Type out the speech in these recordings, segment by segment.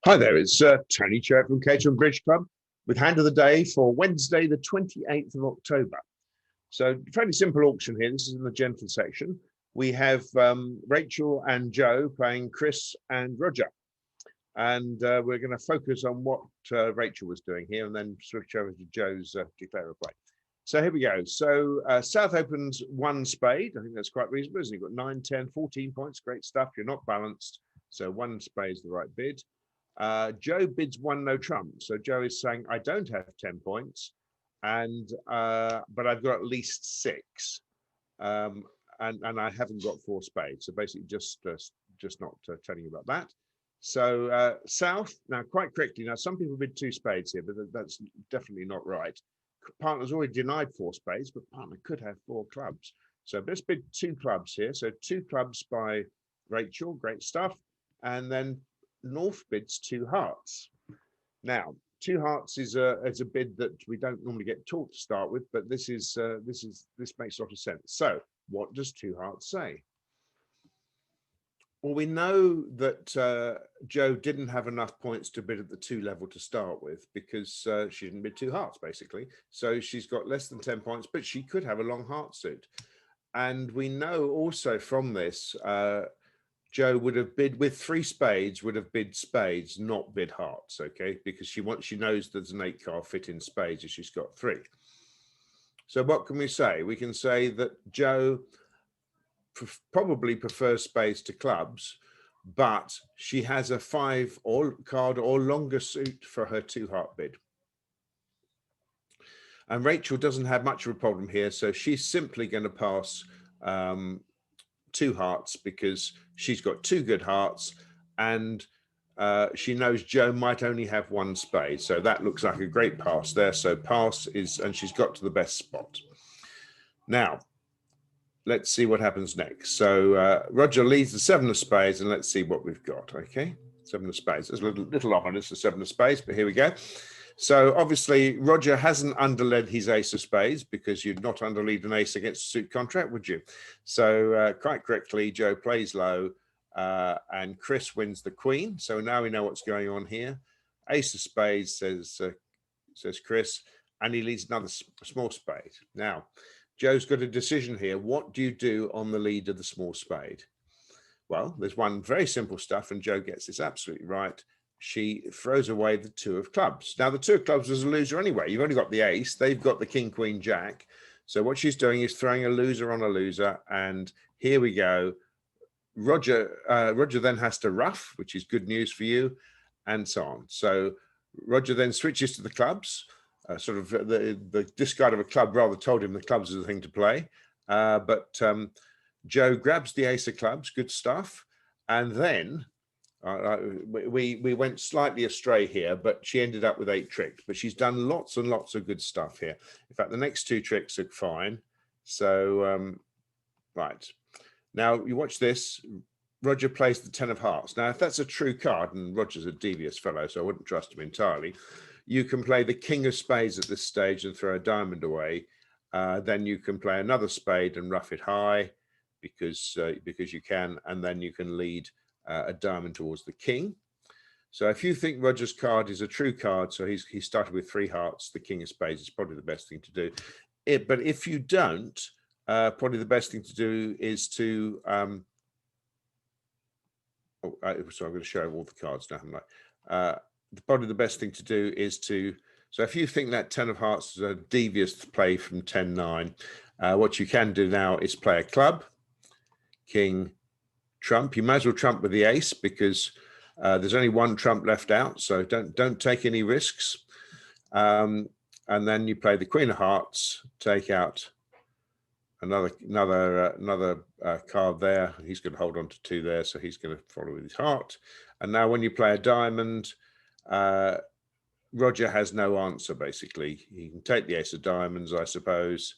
Hi there, it's Tony Chair from Caterham Bridge Club with hand of the day for Wednesday, the 28th of October. So fairly simple auction here. This is in the gentle section. We have Rachel and Joe playing Chris and Roger. And we're going to focus on what Rachel was doing here and then switch over to Joe's declare a play. So here we go. So South opens one spade. I think that's quite reasonable, isn't it? You've got 9, 10, 14 points. Great stuff. You're not balanced. So one spade is the right bid. Joe bids one no trump. So Joe is saying, I don't have 10 points, and but I've got at least 6. And I haven't got 4 spades. So basically just not telling you about that. So South, now quite quickly, now some people bid 2 spades here, but that's definitely not right. Partner's already denied 4 spades, but partner could have 4 clubs. So let's bid 2 clubs here. So 2 clubs by Rachel, great stuff. And then North bids 2 hearts. Now, 2 hearts is a bid that we don't normally get taught to start with, but this makes a lot of sense. So what does 2 hearts say? Well, we know that Joe didn't have enough points to bid at the 2 level to start with because she didn't bid 2 hearts, basically. So she's got less than 10 points, but she could have a long heart suit. And we know also from this, Joe would have bid with 3 spades, would have bid spades, not bid hearts, okay? Because she knows there's an 8 card fit in spades if she's got 3. So what can we say? We can say that Joe probably prefers spades to clubs, but she has a 5 card or longer suit for her 2 heart bid. And Rachel doesn't have much of a problem here, so she's simply going to pass 2 hearts because she's got 2 good hearts, and she knows Joe might only have 1 spade. So that looks like a great pass there. So pass is, and she's got to the best spot. Now, let's see what happens next. So Roger leads the 7 of spades, and let's see what we've got. Okay, 7 of spades. There's a little off on this, the 7 of spades, but here we go. So obviously Roger hasn't underled his ace of spades because you'd not underlead an ace against a suit contract, would you? So quite correctly, Joe plays low and Chris wins the queen. So now we know what's going on here. Ace of spades, says Chris, and he leads another small spade. Now, Joe's got a decision here. What do you do on the lead of the small spade? Well, there's one very simple stuff, and Joe gets this absolutely right. She throws away the 2 of clubs. Now, the 2 of clubs is a loser anyway. You've only got the ace. They've got the king, queen, jack. So what she's doing is throwing a loser on a loser. And here we go. Roger then has to ruff, which is good news for you, and so on. So Roger then switches to the clubs. Sort of the discard of a club rather told him the clubs is the thing to play. But Joe grabs the ace of clubs. Good stuff. And then we went slightly astray here, but she ended up with 8 tricks. But she's done lots and lots of good stuff here. In fact, the next 2 tricks are fine. So, right. Now, you watch this. Roger plays the 10 of hearts. Now, if that's a true card, and Roger's a devious fellow, so I wouldn't trust him entirely, you can play the king of spades at this stage and throw a diamond away. Then you can play another spade and rough it high because you can, and then you can lead a diamond towards the king. So if you think Roger's card is a true card, so he started with 3 hearts, the king of spades is probably the best thing to do. But if you don't, probably the best thing to do is to so I'm going to show all the cards now, haven't I? Probably the best thing to do is to, so if you think that 10 of hearts is a devious play from 10-9, what you can do now is play a club, king, trump. You might as well trump with the ace because there's only 1 trump left out, so don't take any risks. And then you play the queen of hearts, take out another card there. He's going to hold on to 2 there, so he's going to follow with his heart. And now when you play a diamond, Roger has no answer, basically. He can take the ace of diamonds, I suppose,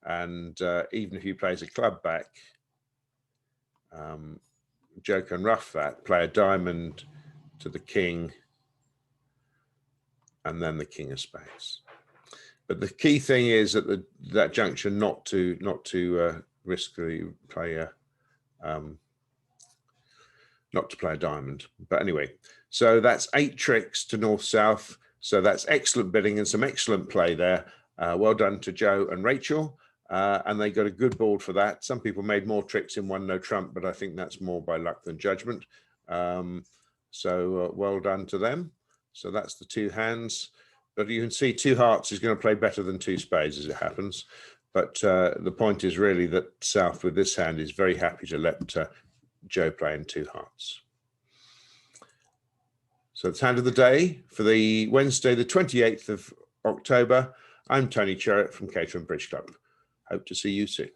and even if he plays a club back, Joe can rough that, play a diamond to the king, and then the king of spades. But the key thing is at that juncture not to risk the player not to play a diamond. But anyway, so that's 8 tricks to north-south. So that's excellent bidding and some excellent play there. Well done to Joe and Rachel. And they got a good board for that. Some people made more tricks in one no trump, but I think that's more by luck than judgment. So well done to them. So that's the 2 hands. But you can see 2 hearts is going to play better than 2 spades as it happens. But the point is really that South with this hand is very happy to let Joe play in 2 hearts. So it's hand of the day for the Wednesday, the 28th of October. I'm Tony Cherrett from Caterham Bridge Club. Hope to see you soon.